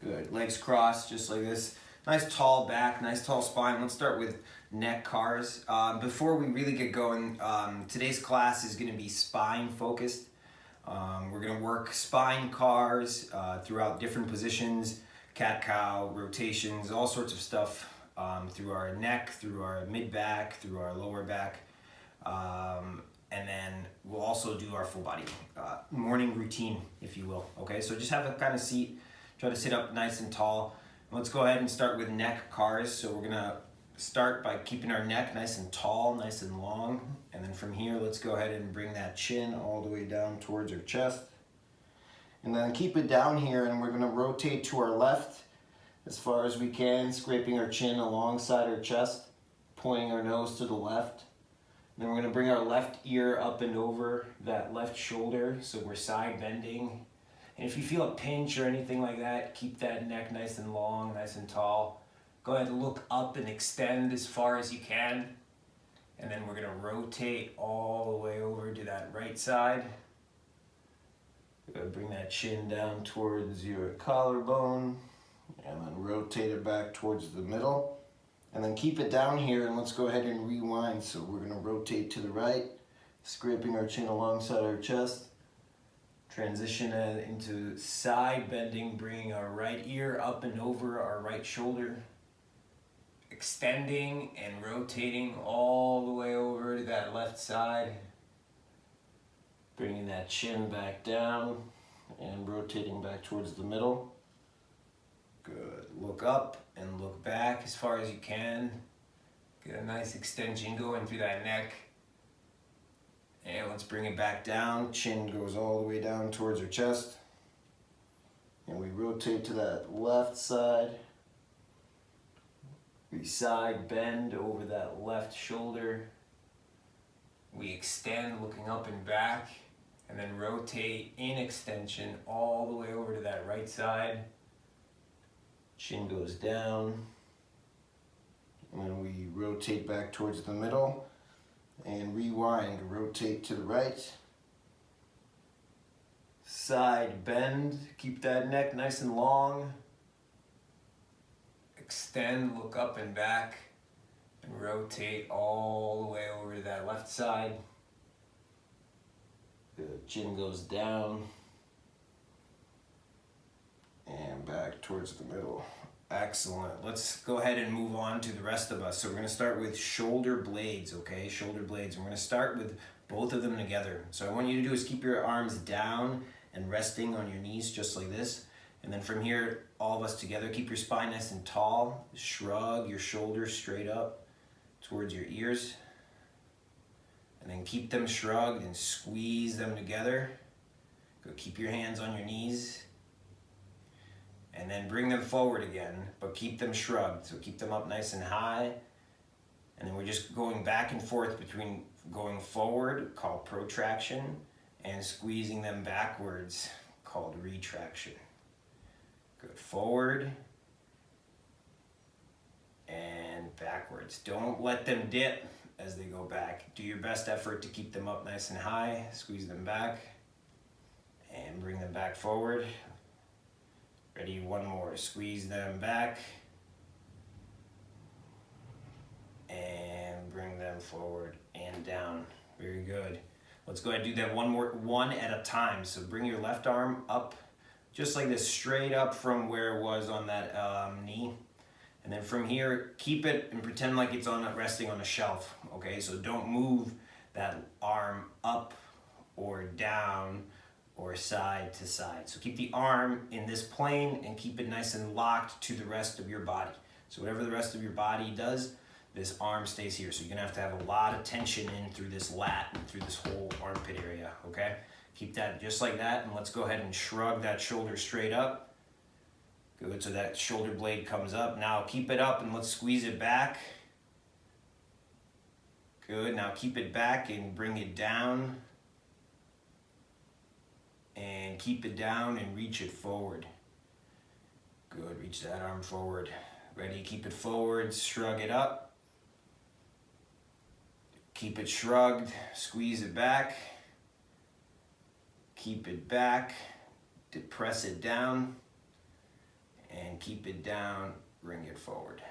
Good. Legs crossed, just like this. Nice tall back, nice tall spine. Let's start with neck cars. Before we really get going, today's class is going to be spine focused. We're going to work spine cars throughout different positions, cat-cow, rotations, all sorts of stuff through our neck, through our mid-back, through our lower back. And then we'll also do our full body morning routine, if you will. Okay, so just have a kind of seat. Try to sit up nice and tall. Let's go ahead and start with neck cars. So we're gonna start by keeping our neck nice and tall, nice and long. And then from here, let's go ahead and bring that chin all the way down towards our chest. And then keep it down here, and we're gonna rotate to our left as far as we can, scraping our chin alongside our chest, pointing our nose to the left. And then we're gonna bring our left ear up and over that left shoulder, so we're side bending. And if you feel a pinch or anything like that, keep that neck nice and long, nice and tall. Go ahead and look up and extend as far as you can. And then we're gonna rotate all the way over to that right side. Bring that chin down towards your collarbone, and then rotate it back towards the middle. And then keep it down here, and let's go ahead and rewind. So we're gonna rotate to the right, scraping our chin alongside our chest. Transition into side bending, bringing our right ear up and over our right shoulder. Extending and rotating all the way over to that left side. Bringing that chin back down and rotating back towards the middle. Good. Look up and look back as far as you can. Get a nice extension going through that neck. And let's bring it back down. Chin goes all the way down towards our chest. And we rotate to that left side. We side bend over that left shoulder. We extend looking up and back. And then rotate in extension all the way over to that right side. Chin goes down. And then we rotate back towards the middle. And rewind, rotate to the right. Side bend, keep that neck nice and long. Extend, look up and back, and rotate all the way over to that left side. The chin goes down and back towards the middle. Excellent. Let's go ahead and move on to the rest of us. So we're going to start with shoulder blades, okay? Shoulder blades. And we're going to start with both of them together. So what I want you to do is keep your arms down and resting on your knees just like this. And then from here, all of us together, keep your spine nice and tall. Shrug your shoulders straight up towards your ears. And then keep them shrugged and squeeze them together. Go keep your hands on your knees. And then bring them forward again, but keep them shrugged. So keep them up nice and high. And then we're just going back and forth between going forward, called protraction, and squeezing them backwards, called retraction. Good. Forward and backwards. Don't let them dip as they go back. Do your best effort to keep them up nice and high. Squeeze them back and bring them back forward. Ready, one more. Squeeze them back and bring them forward and down. Very good. Let's go ahead and do that one at a time. So bring your left arm up just like this, straight up from where it was on that knee. And then from here, keep it and pretend like it's resting on a shelf. Okay, so don't move that arm up or down or side to side. So keep the arm in this plane and keep it nice and locked to the rest of your body. So whatever the rest of your body does, this arm stays here. So you're gonna have a lot of tension in through this lat and through this whole armpit area, okay? Keep that just like that, and let's go ahead and shrug that shoulder straight up. Good, so that shoulder blade comes up. Now keep it up and let's squeeze it back. Good, now keep it back and bring it down. And keep it down and reach it forward. Good, reach that arm forward. Ready, keep it forward, shrug it up. Keep it shrugged, squeeze it back. Keep it back, depress it down. and keep it down, bring it forward.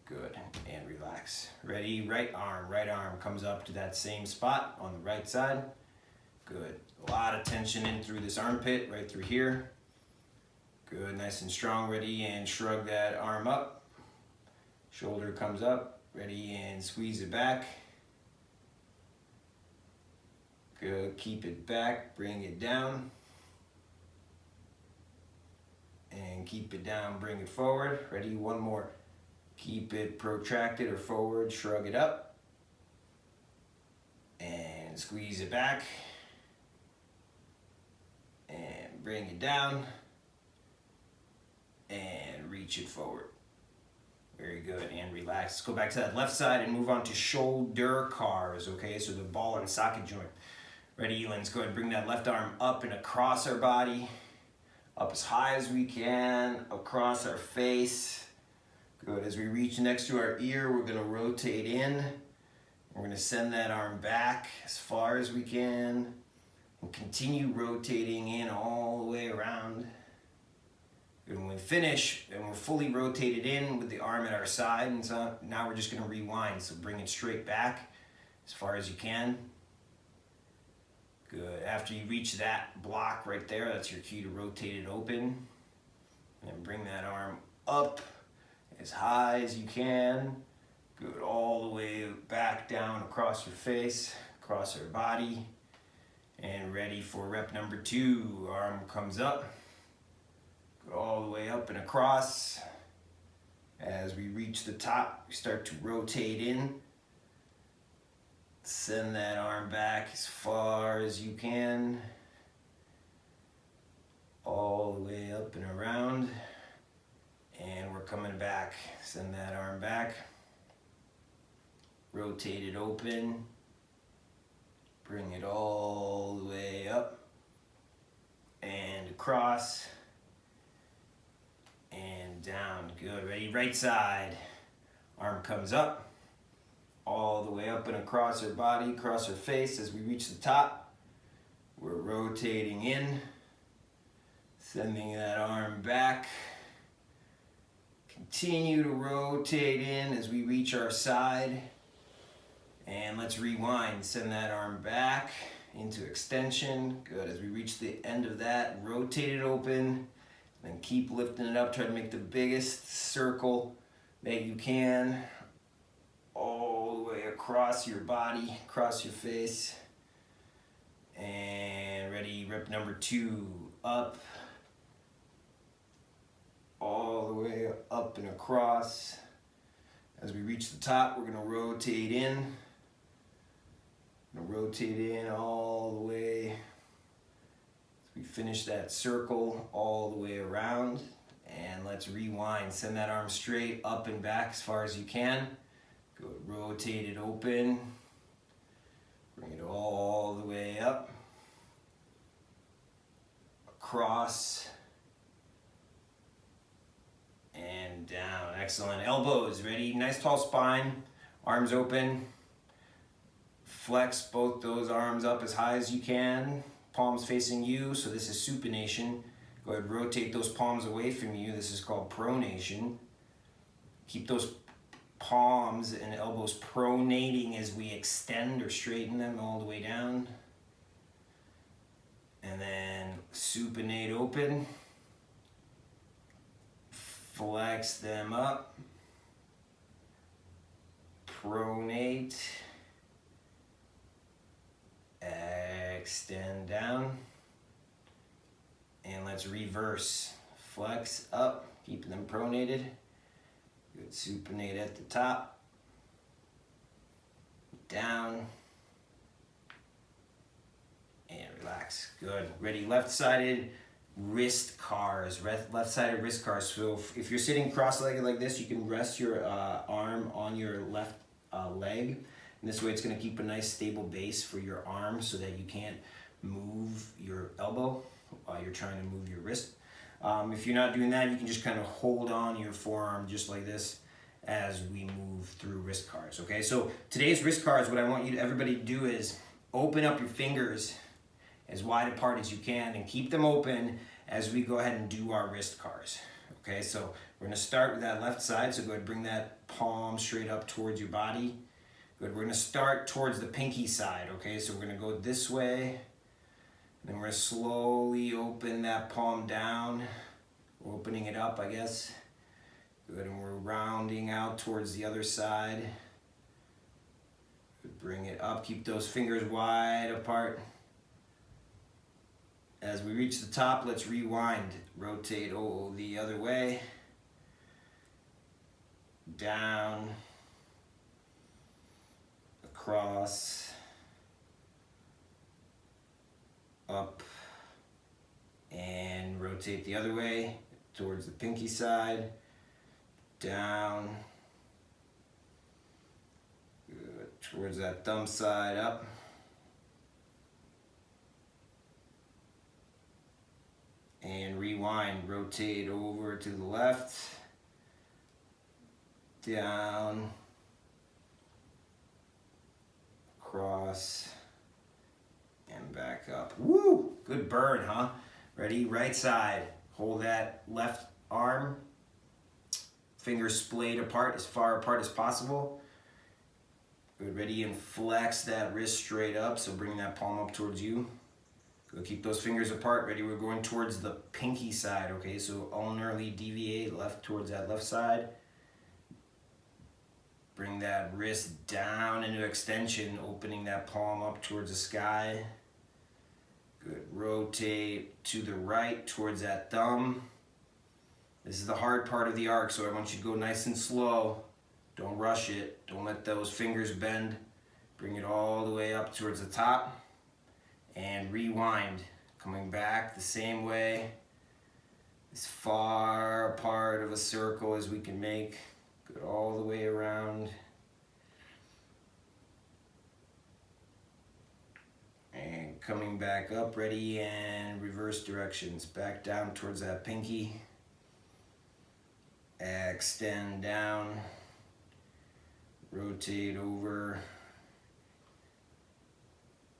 Good, and relax. Ready, right arm comes up to that same spot on the right side. Good, a lot of tension in through this armpit, right through here. Good, nice and strong, ready, and shrug that arm up. Shoulder comes up, ready, and squeeze it back. Good, keep it back, bring it down. And keep it down, bring it forward. Ready, one more. Keep it protracted or forward, shrug it up. And squeeze it back. And bring it down. And reach it forward. Very good, and relax. Let's go back to that left side and move on to shoulder cars, okay? So the ball and socket joint. Ready, let's go ahead and bring that left arm up and across our body. Up as high as we can, across our face. Good, as we reach next to our ear, we're gonna rotate in. We're gonna send that arm back as far as we can. And continue rotating in all the way around. And when we finish, and we're fully rotated in with the arm at our side, and so now we're just gonna rewind. So bring it straight back as far as you can. Good, after you reach that block right there, that's your cue to rotate it open. And bring that arm up as high as you can. Good, all the way back down across your face, across our body. And ready for rep number 2. Arm comes up. Go all the way up and across. As we reach the top, we start to rotate in. Send that arm back as far as you can. All the way up and around. And we're coming back. Send that arm back. Rotate it open. Bring it all the way up. And across. And down. Good. Ready? Right side. Arm comes up. All the way up and across our body, across our face. As we reach the top, we're rotating in. Sending that arm back. Continue to rotate in as we reach our side. And let's rewind. Send that arm back into extension. Good. As we reach the end of that, rotate it open. Then keep lifting it up. Try to make the biggest circle that you can. All the way across your body, across your face. And ready, rep number 2. Up. All the way up and across. As we reach the top, we're going to rotate in. Rotate in all the way. As we finish that circle all the way around. And let's rewind. Send that arm straight up and back as far as you can. Good. Rotate it open. Bring it all the way up. Across. And down. Excellent. Elbows. Ready? Nice tall spine. Arms open. Flex both those arms up as high as you can. Palms facing you. So this is supination. Go ahead and rotate those palms away from you. This is called pronation. Keep those palms and elbows pronating as we extend or straighten them all the way down. And then supinate open. Flex them up. Pronate. Extend down. And let's reverse. Flex up, keeping them pronated. Good, supinate at the top. Down. And relax. Good. Ready, left-sided wrist cars. Left-sided wrist cars. So if you're sitting cross-legged like this, you can rest your arm on your left leg. And this way it's going to keep a nice stable base for your arm so that you can't move your elbow while you're trying to move your wrist. If you're not doing that, you can just kind of hold on your forearm just like this as we move through wrist cars. Okay, so today's wrist cars, what I want everybody to do is open up your fingers as wide apart as you can and keep them open as we go ahead and do our wrist cars. Okay, so we're gonna start with that left side, so go ahead and bring that palm straight up towards your body. Good, we're gonna start towards the pinky side, okay? So we're gonna go this way, then we're gonna slowly open that palm down, opening it up, I guess. Good, and we're rounding out towards the other side. Good, bring it up, keep those fingers wide apart. As we reach the top, let's rewind. Rotate the other way. Down. Across. Up. And rotate the other way towards the pinky side. Down. Good. Towards that thumb side. Up. And rewind, rotate over to the left, down, cross, and back up. Woo! Good burn, huh? Ready? Right side. Hold that left arm, fingers splayed apart, as far apart as possible. Good, ready, and flex that wrist straight up, so bring that palm up towards you. Go keep those fingers apart. Ready, we're going towards the pinky side, okay? So ulnarly deviate left towards that left side. Bring that wrist down into extension, opening that palm up towards the sky. Good, rotate to the right towards that thumb. This is the hard part of the arc, so I want you to go nice and slow. Don't rush it. Don't let those fingers bend. Bring it all the way up towards the top. And rewind, coming back the same way, as far apart of a circle as we can make. Good, all the way around. And coming back up, ready, and reverse directions. Back down towards that pinky. Extend down. Rotate over.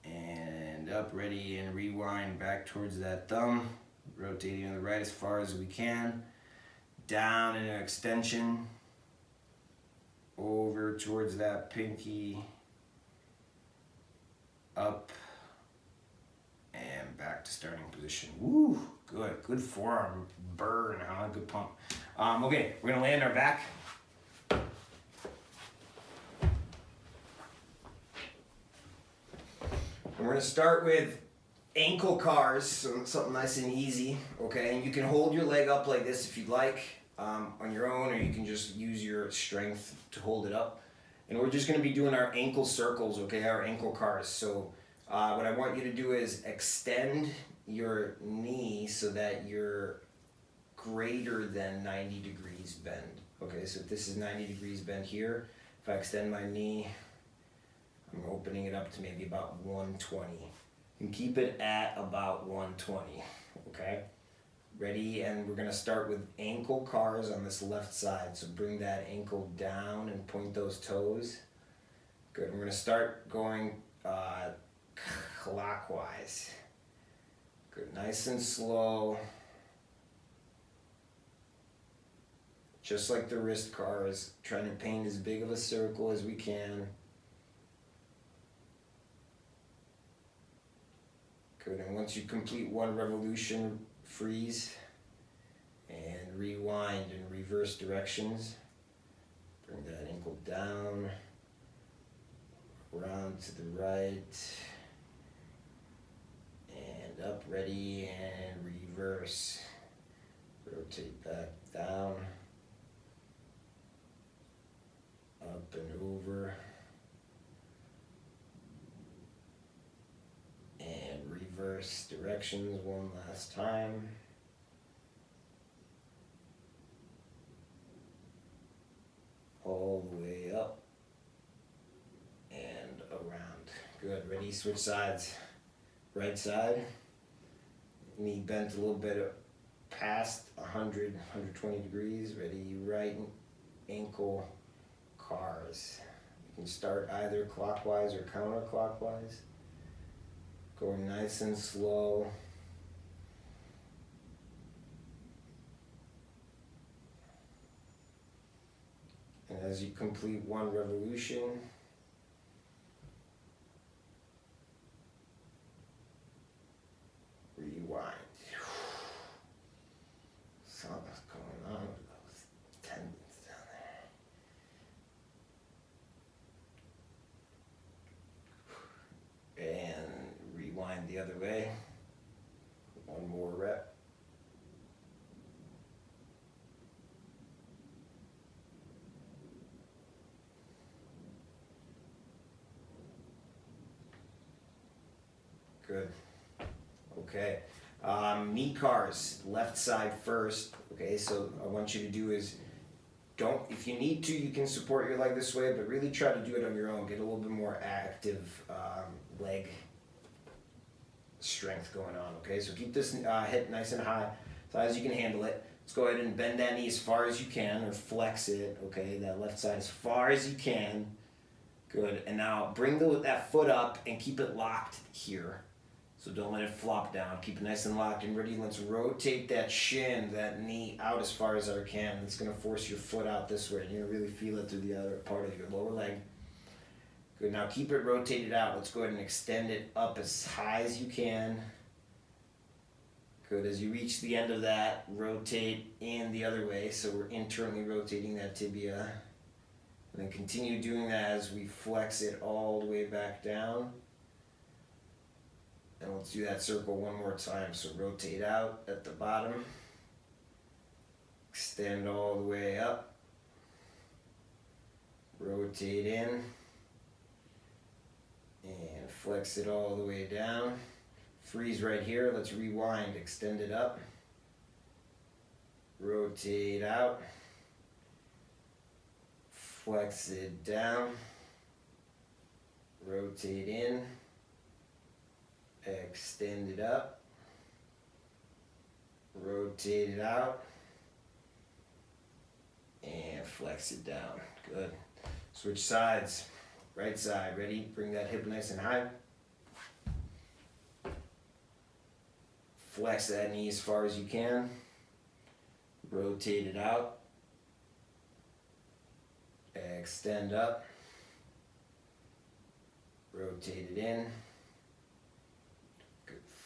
And up, ready, and rewind back towards that thumb. Rotating to the right as far as we can. Down in an extension. Over towards that pinky. Up. And back to starting position. Woo! Good. Good forearm burn, huh? Good pump. Okay, we're going to land our back. And we're going to start with ankle cars, so something nice and easy, okay? And you can hold your leg up like this if you'd like on your own, or you can just use your strength to hold it up. And we're just going to be doing our ankle circles, okay? Our ankle cars. So what I want you to do is extend your knee so that you're greater than 90 degrees bend, okay? So if this is 90 degrees bend here, if I extend my knee, I'm opening it up to maybe about 120. And keep it at about 120, okay? Ready, and we're gonna start with ankle cars on this left side. So bring that ankle down and point those toes. Good, we're gonna start going clockwise. Good, nice and slow. Just like the wrist cars, trying to paint as big of a circle as we can. Good, and once you complete one revolution, freeze and rewind in reverse directions. Bring that ankle down, around to the right, and up, ready, and reverse. Rotate back down, up and over. And reverse directions one last time. All the way up and around. Good, ready, switch sides. Right side, knee bent a little bit past 100, 120 degrees. Ready, right ankle cars. You can start either clockwise or counterclockwise. Going nice and slow. As you complete one revolution, rewind. Something's going on with those tendons down there. And rewind the other way. One more rep. Good. Okay. Knee cars, left side first. Okay, so I want you to do is if you need to, you can support your leg this way, but really try to do it on your own. Get a little bit more active leg strength going on. Okay, so keep this hip nice and high, as high as you can handle it. Let's go ahead and bend that knee as far as you can, or flex it. Okay, that left side as far as you can. Good. And now bring that foot up and keep it locked here. So don't let it flop down. Keep it nice and locked and ready. Let's rotate that shin, that knee out as far as I can. It's going to force your foot out this way. And you're going to really feel it through the other part of your lower leg. Good. Now keep it rotated out. Let's go ahead and extend it up as high as you can. Good. As you reach the end of that, rotate in the other way. So we're internally rotating that tibia. And then continue doing that as we flex it all the way back down. And let's do that circle one more time. So rotate out at the bottom. Extend all the way up. Rotate in. And flex it all the way down. Freeze right here. Let's rewind. Extend it up. Rotate out. Flex it down. Rotate in. Extend it up, rotate it out, and flex it down. Good. Switch sides. Right side. Ready? Bring that hip nice and high. Flex that knee as far as you can. Rotate it out. Extend up. Rotate it in.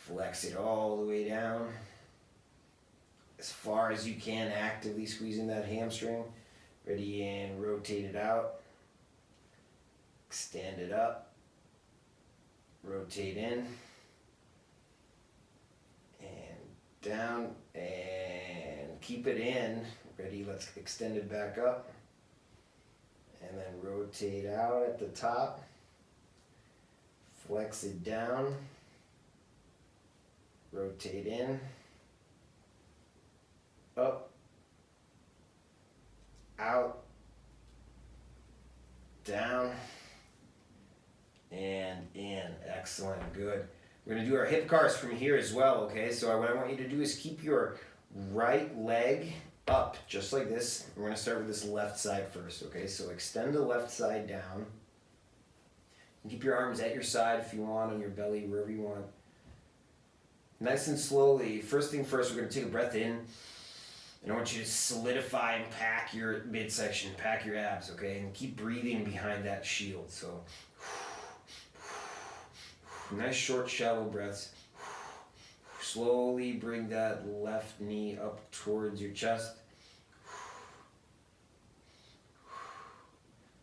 Flex it all the way down as far as you can, actively squeezing that hamstring. Ready, and rotate it out. Extend it up. Rotate in. And down. And keep it in. Ready, let's extend it back up. And then rotate out at the top. Flex it down. Rotate in, up, out, down, and in. Excellent, good. We're going to do our hip cars from here as well, okay? So what I want you to do is keep your right leg up, just like this. We're going to start with this left side first, okay? So extend the left side down. Keep your arms at your side if you want, on your belly, wherever you want. Nice and slowly. First thing first, we're going to take a breath in. And I want you to solidify and pack your midsection, pack your abs, okay? And keep breathing behind that shield. So, nice short, shallow breaths. Slowly bring that left knee up towards your chest.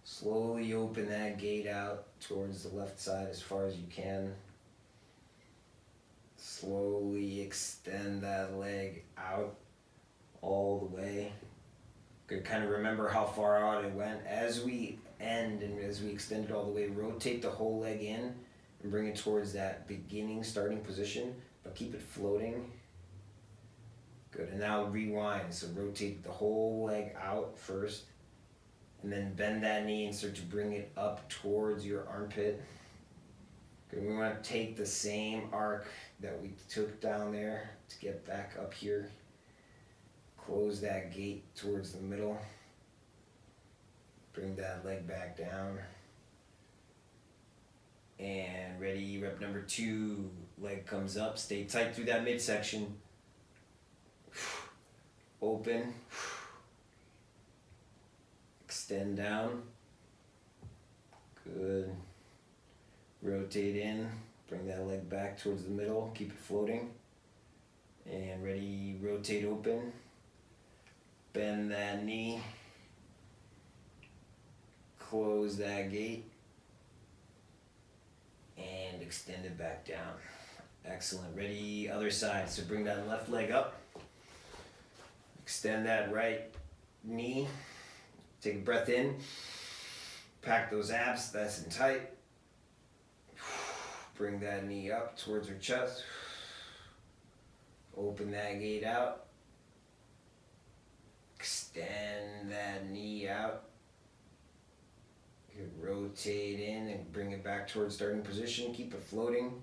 Slowly open that gate out towards the left side as far as you can. Slowly extend that leg out all the way. Good. Kind of remember how far out it went. As we end and as we extend it all the way, rotate the whole leg in and bring it towards that beginning starting position, but keep it floating. Good. And now rewind. So rotate the whole leg out first, and then bend that knee and start to bring it up towards your armpit. Good. We want to take the same arc that we took down there to get back up here. Close that gate towards the middle. Bring that leg back down. And ready, rep number 2. Leg comes up. Stay tight through that midsection. Open. extend down. Good. Rotate in, bring that leg back towards the middle, keep it floating. And ready, rotate open. Bend that knee. Close that gate. And extend it back down. Excellent. Ready, other side. So bring that left leg up. Extend that right knee. Take a breath in. Pack those abs nice and tight. Bring that knee up towards her chest. Open that gate out. Extend that knee out. You rotate in and bring it back towards starting position. Keep it floating.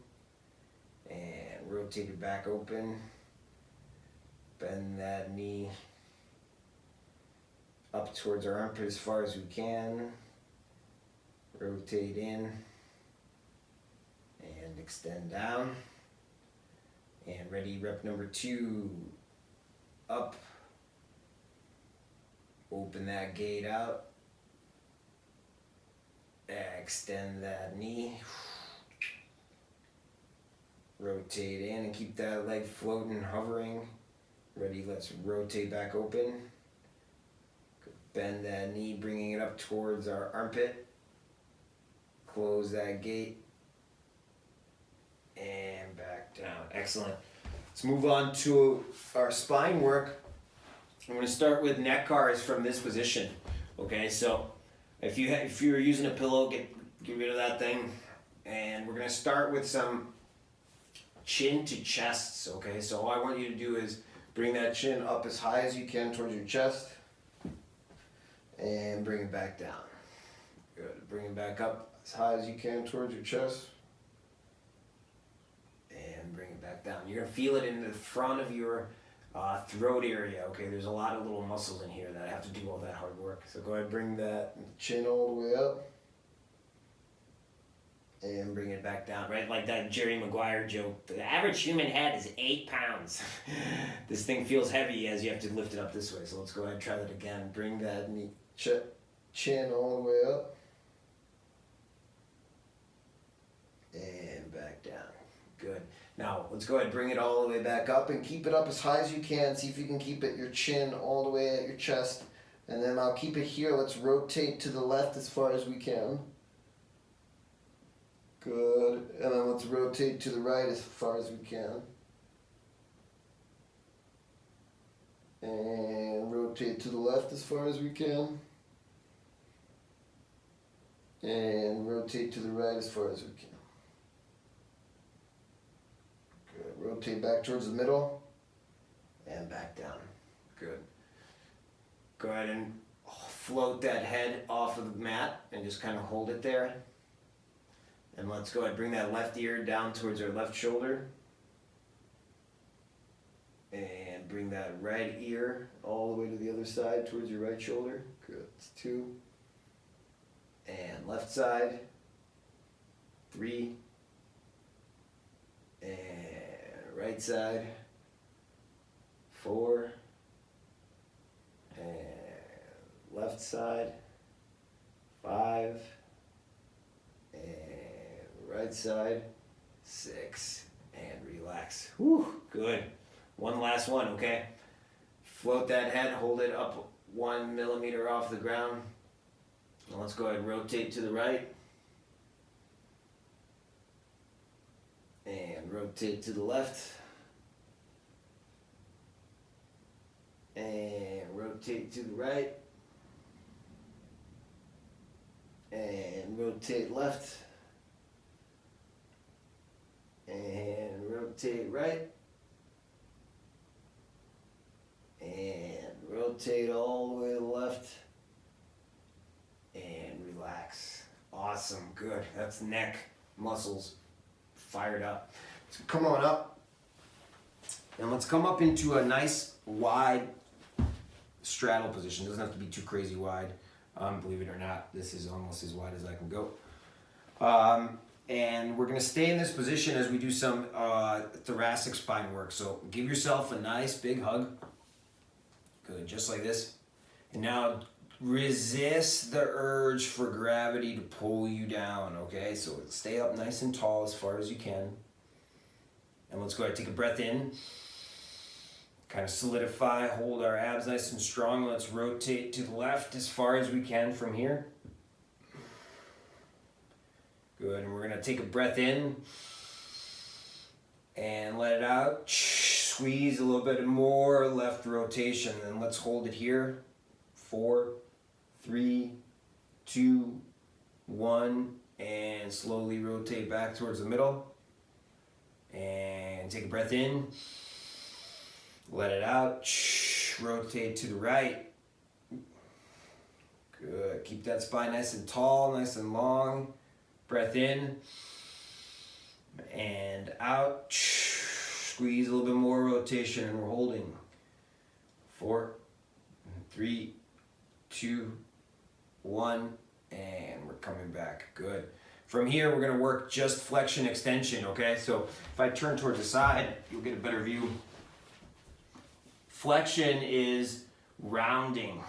And rotate it back open. Bend that knee up towards our armpit as far as we can. Rotate in. And extend down. And ready, rep number 2. Up. Open that gate out. Extend that knee. Rotate in and keep that leg floating, hovering. Ready, let's rotate back open. Bend that knee, bringing it up towards our armpit. Close that gate. And back down. Excellent. Let's move on to our spine work. I'm going to start with neck cars from this position. Okay, so if you're using a pillow, get rid of that thing. And we're going to start with some chin to chests. Okay, so all I want you to do is bring that chin up as high as you can towards your chest. And bring it back down. Good. Bring it back up as high as you can towards your chest. And bring it back down. You're going to feel it in the front of your throat area. Okay, there's a lot of little muscles in here that have to do all that hard work. So go ahead and bring that chin all the way up. And bring it back down. Right, like that Jerry Maguire joke. The average human head is 8 pounds. This thing feels heavy as you have to lift it up this way. So let's go ahead and try that again. Bring that knee, chin all the way up. And back down. Good. Now, let's go ahead and bring it all the way back up and keep it up as high as you can. See if you can keep it, your chin all the way at your chest. And then I'll keep it here. Let's rotate to the left as far as we can. Good. And then let's rotate to the right as far as we can. And rotate to the left as far as we can. And rotate to the right as far as we can. Good. Rotate back towards the middle. And back down. Good. Go ahead and float that head off of the mat and just kind of hold it there. And let's go ahead and bring that left ear down towards our left shoulder. And bring that right ear all the way to the other side towards your right shoulder. Good. It's 2. And left side. 3. And right side. 4. And left side. 5. And right side. 6. And relax. Whew, good. One last one, okay? Float that head, hold it up 1 millimeter off the ground. Now let's go ahead and rotate to the right. And rotate to the left. And rotate to the right. And rotate left. And rotate right. And rotate all the way to the left. And relax. Awesome, good. That's neck muscles fired up. So come on up. And let's come up into a nice wide straddle position. It doesn't have to be too crazy wide. Believe it or not, this is almost as wide as I can go. And we're going to stay in this position as we do some thoracic spine work. So give yourself a nice big hug. Good, just like this. And now resist the urge for gravity to pull you down, okay? So stay up nice and tall as far as you can. And let's go ahead and take a breath in. Kind of solidify, hold our abs nice and strong. Let's rotate to the left as far as we can from here. Good, and we're gonna take a breath in and let it out. Squeeze a little bit more left rotation, and let's hold it here. 4, 3, 2, 1, and slowly rotate back towards the middle. And take a breath in, let it out, rotate to the right. Good, keep that spine nice and tall, nice and long. Breath in and out. Squeeze a little bit more rotation, and we're holding. 4, 3, 2, 1, and we're coming back. Good. From here, we're gonna work just flexion extension, okay? So if I turn towards the side, you'll get a better view. Flexion is rounding.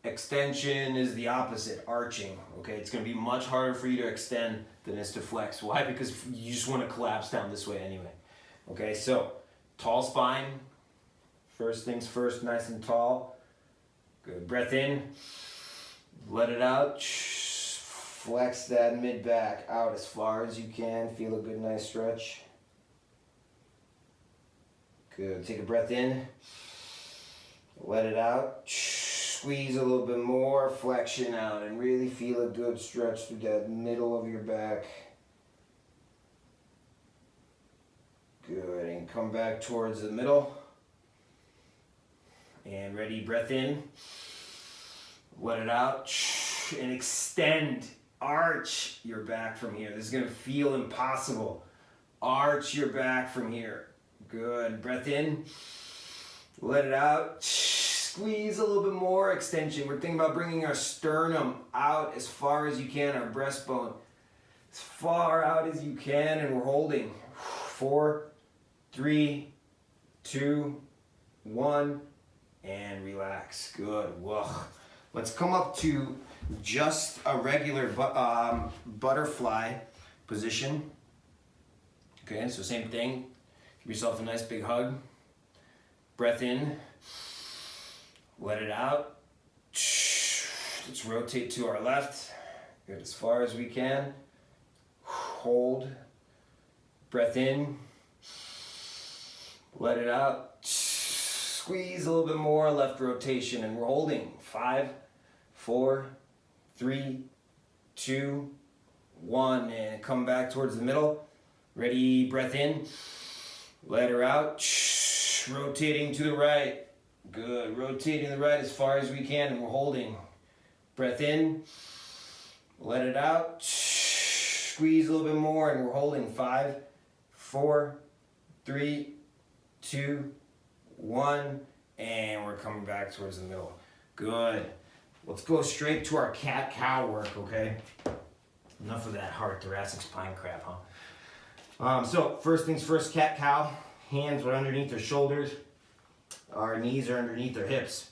Extension is the opposite, arching, okay? It's gonna be much harder for you to extend than it is to flex. Why? Because you just wanna collapse down this way anyway. Okay, so tall spine. First things first, nice and tall. Good, breath in, let it out. Flex that mid-back out as far as you can. Feel a good, nice stretch. Good, take a breath in. Let it out. Squeeze a little bit more, flexion out, and really feel a good stretch through that middle of your back. Good, and come back towards the middle. And ready, breath in. Let it out, and extend. Arch your back from here. This is gonna feel impossible. Arch your back from here. Good, breath in, let it out. Squeeze a little bit more extension. We're thinking about bringing our sternum out as far as you can, our breastbone as far out as you can, and we're holding. 4, 3, 2, 1, and relax. Good. Whoa. Let's come up to just a regular butterfly position. Okay, so same thing. Give yourself a nice big hug. Breath in. Let it out. Let's rotate to our left. Good, as far as we can. Hold. Breath in. Let it out. Squeeze a little bit more, left rotation, and we're holding. 5, 4, 3, 2, 1, and come back towards the middle. Ready, breath in. Let her out. Rotating to the right. Good, rotating to the right as far as we can, and we're holding. Breath in. Let it out. Squeeze a little bit more, and we're holding. 5, 4, 3, 2, 1, and we're coming back towards the middle. Good. Let's go straight to our cat-cow work, okay? Enough of that hard thoracic spine crap, huh? So first things first, cat-cow. Hands are underneath their shoulders. Our knees are underneath their hips.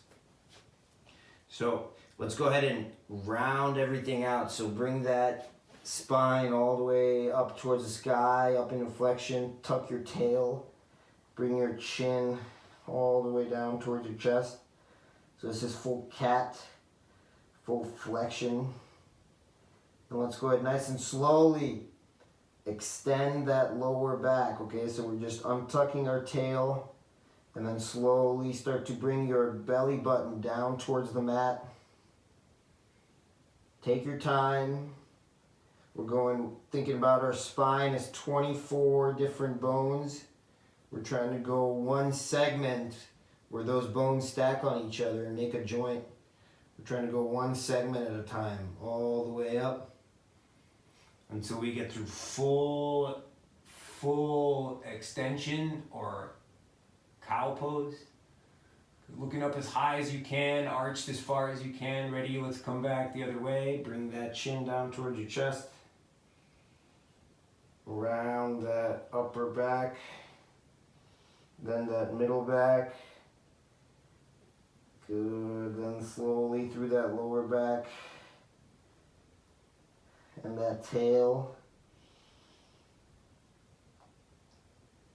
So let's go ahead and round everything out. So bring that spine all the way up towards the sky, up in flexion. Tuck your tail. Bring your chin all the way down towards your chest. So this is full cat, full flexion. And let's go ahead nice and slowly extend that lower back, okay? So we're just untucking our tail and then slowly start to bring your belly button down towards the mat. Take your time. We're thinking about our spine as 24 different bones. We're trying to go one segment where those bones stack on each other and make a joint. We're trying to go one segment at a time, all the way up until we get through full extension or cow pose. Looking up as high as you can, arched as far as you can. Ready, let's come back the other way. Bring that chin down towards your chest. Round that upper back. Then that middle back. Good, then slowly through that lower back and that tail.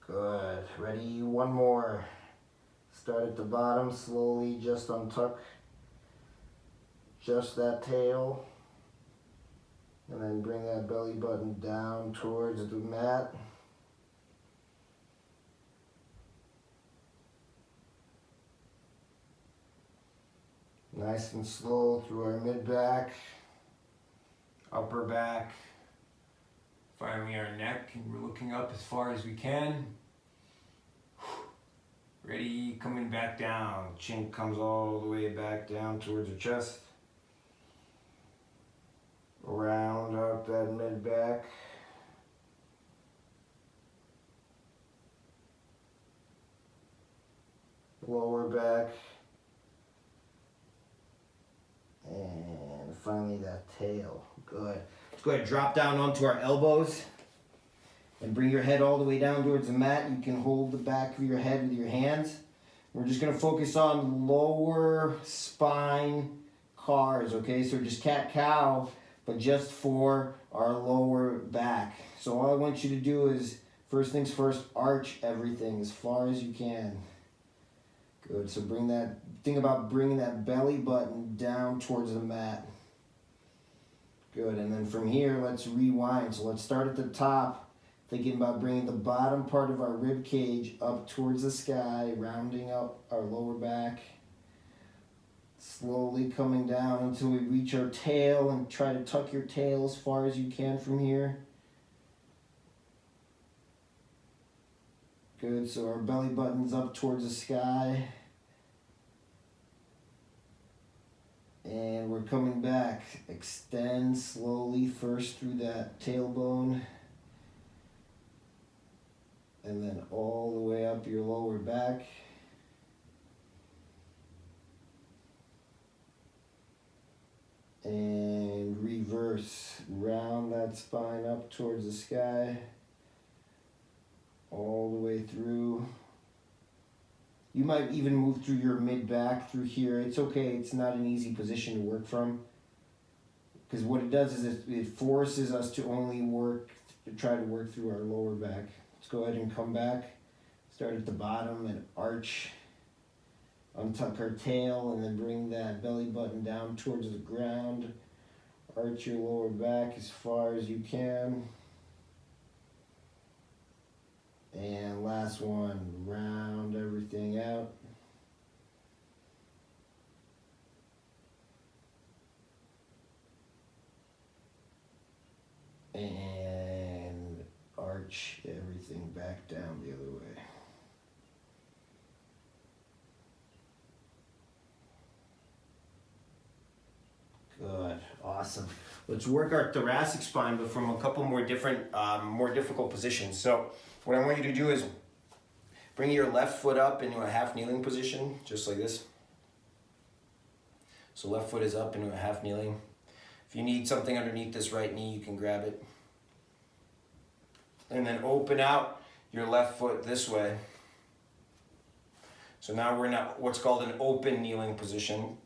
Good, ready, one more. Start at the bottom, slowly just untuck just that tail. And then bring that belly button down towards the mat. Nice and slow through our mid back, upper back, finally our neck, and we're looking up as far as we can. Ready, coming back down. Chin comes all the way back down towards the chest. Round up that mid back. Lower back. And finally that tail. Good. Let's go ahead and drop down onto our elbows and bring your head all the way down towards the mat. You can hold the back of your head with your hands. We're just going to focus on lower spine cars, okay? So just cat-cow, but just for our lower back. So all I want you to do is, first things first, arch everything as far as you can. Good, so think about bringing that belly button down towards the mat. Good, and then from here, let's rewind. So let's start at the top, thinking about bringing the bottom part of our rib cage up towards the sky, rounding up our lower back. Slowly coming down until we reach our tail, and try to tuck your tail as far as you can from here. Good, so our belly button's up towards the sky. And we're coming back. Extend slowly first through that tailbone. And then all the way up your lower back. And reverse. Round that spine up towards the sky. All the way through. You might even move through your mid-back through here. It's okay, it's not an easy position to work from. Because what it does is it forces us to only try to work through our lower back. Let's go ahead and come back. Start at the bottom and arch. Untuck our tail and then bring that belly button down towards the ground. Arch your lower back as far as you can. And last one, round everything out. And arch everything back down the other way. Good, awesome. Let's work our thoracic spine, but from a couple more different, more difficult positions. So what I want you to do is bring your left foot up into a half kneeling position, just like this. So left foot is up into a half kneeling. If you need something underneath this right knee, you can grab it. And then open out your left foot this way. So now we're in what's called an open kneeling position.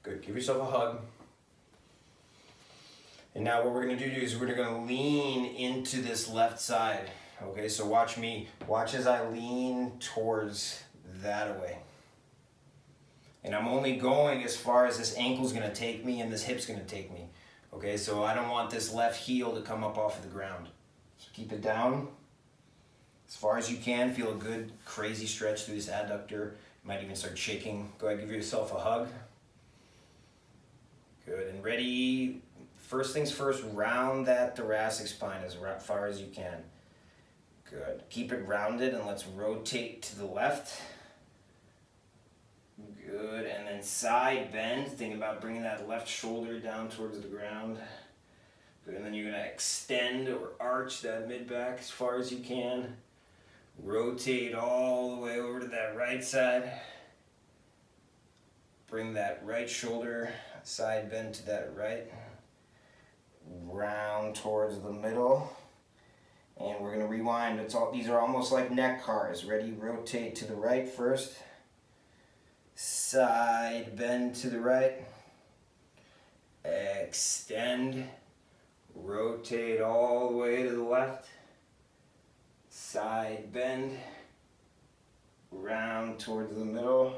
Good, give yourself a hug. And now what we're gonna do is we're gonna lean into this left side. Okay, so watch me. Watch as I lean towards that way. And I'm only going as far as this ankle's gonna take me and this hip's gonna take me. Okay, so I don't want this left heel to come up off of the ground. So keep it down as far as you can. Feel a good crazy stretch through this adductor. You might even start shaking. Go ahead, give yourself a hug. Good, and ready. First things first, round that thoracic spine as far as you can. Good. Keep it rounded and let's rotate to the left. Good, and then side bend. Think about bringing that left shoulder down towards the ground. Good, and then you're gonna extend or arch that mid-back as far as you can. Rotate all the way over to that right side. Bring that right shoulder, side bend to that right. Round towards the middle. And we're gonna rewind. These are almost like neck cars. Ready, rotate to the right first. Side bend to the right. Extend. Rotate all the way to the left. Side bend. Round towards the middle.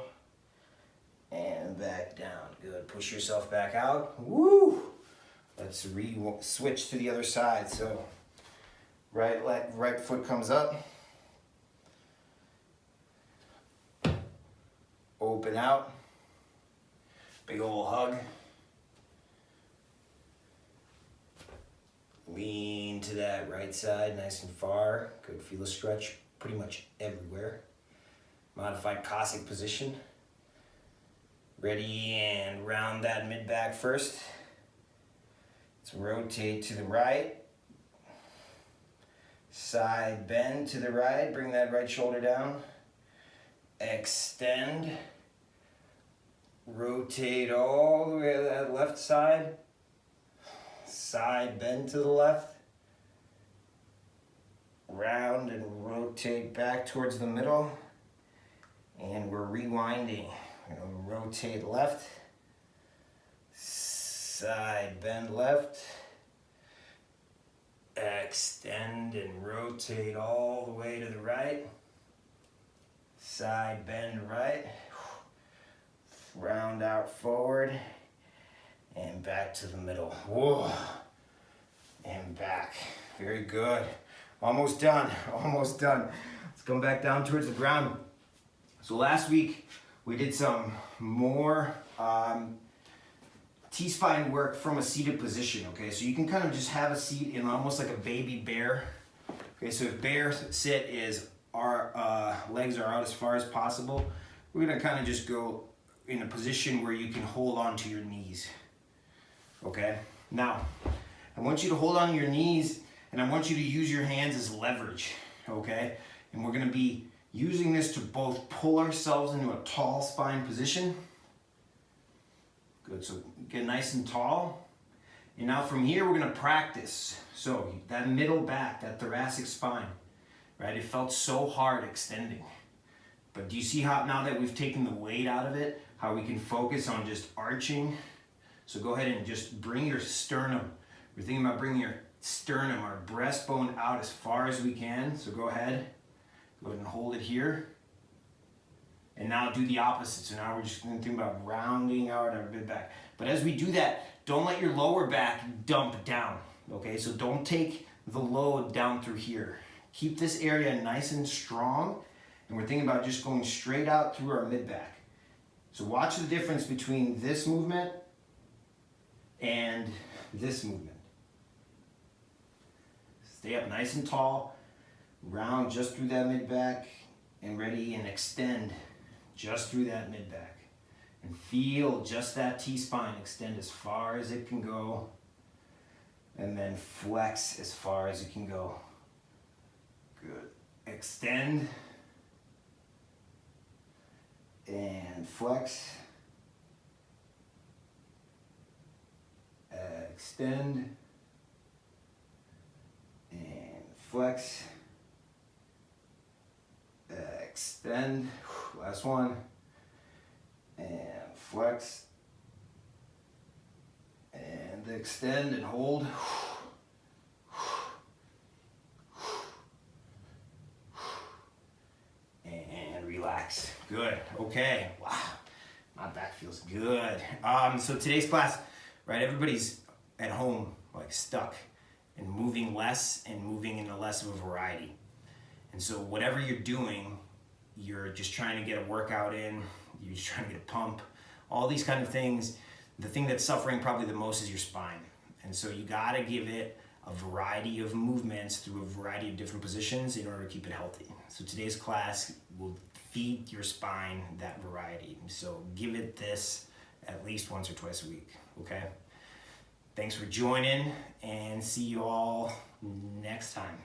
And back down. Good. Push yourself back out. Woo! Let's switch to the other side. So right foot comes up. Open out. Big ol' hug. Lean to that right side, nice and far. Good, feel a stretch pretty much everywhere. Modified Cossack position. Ready, and round that mid back first. Let's rotate to the right. Side bend to the right, bring that right shoulder down. Extend. Rotate all the way to that left side. Side bend to the left. Round and rotate back towards the middle. And we're rewinding. We're going to rotate left. Side bend left. Extend and rotate all the way to the right. Side bend right. Round out forward. And back to the middle. Whoa. And back. Very good. Almost done. Almost done. Let's come back down towards the ground. So last week we did some more T-spine work from a seated position, okay? So you can kind of just have a seat in almost like a baby bear. Okay, so if bear sit is our legs are out as far as possible, we're gonna kind of just go in a position where you can hold on to your knees, okay? Now, I want you to hold on to your knees and I want you to use your hands as leverage, okay? And we're gonna be using this to both pull ourselves into a tall spine position. Good, so get nice and tall. And now from here, we're gonna practice. So that middle back, that thoracic spine, right? It felt so hard extending. But do you see how now that we've taken the weight out of it, how we can focus on just arching? So go ahead and just bring your sternum. We're thinking about bringing your sternum, our breastbone out as far as we can. So go ahead and hold it here. And now do the opposite. So now we're just going to think about rounding out our mid back. But as we do that, don't let your lower back dump down. Okay, so don't take the load down through here. Keep this area nice and strong. And we're thinking about just going straight out through our mid back. So watch the difference between this movement and this movement. Stay up nice and tall. Round just through that mid back. And ready, and extend just through that mid back. And feel just that T-spine extend as far as it can go. And then flex as far as it can go. Good. Extend. And flex. Extend. And flex. Extend. Last one. And flex. And extend and hold. And relax. Good. Okay. Wow. My back feels good. So today's class, right? Everybody's at home, like stuck and moving less and moving into less of a variety. And so whatever you're doing, you're just trying to get a workout in, you're just trying to get a pump, all these kind of things. The thing that's suffering probably the most is your spine. And so you gotta give it a variety of movements through a variety of different positions in order to keep it healthy. So today's class will feed your spine that variety. So give it this at least once or twice a week, okay? Thanks for joining, and see you all next time.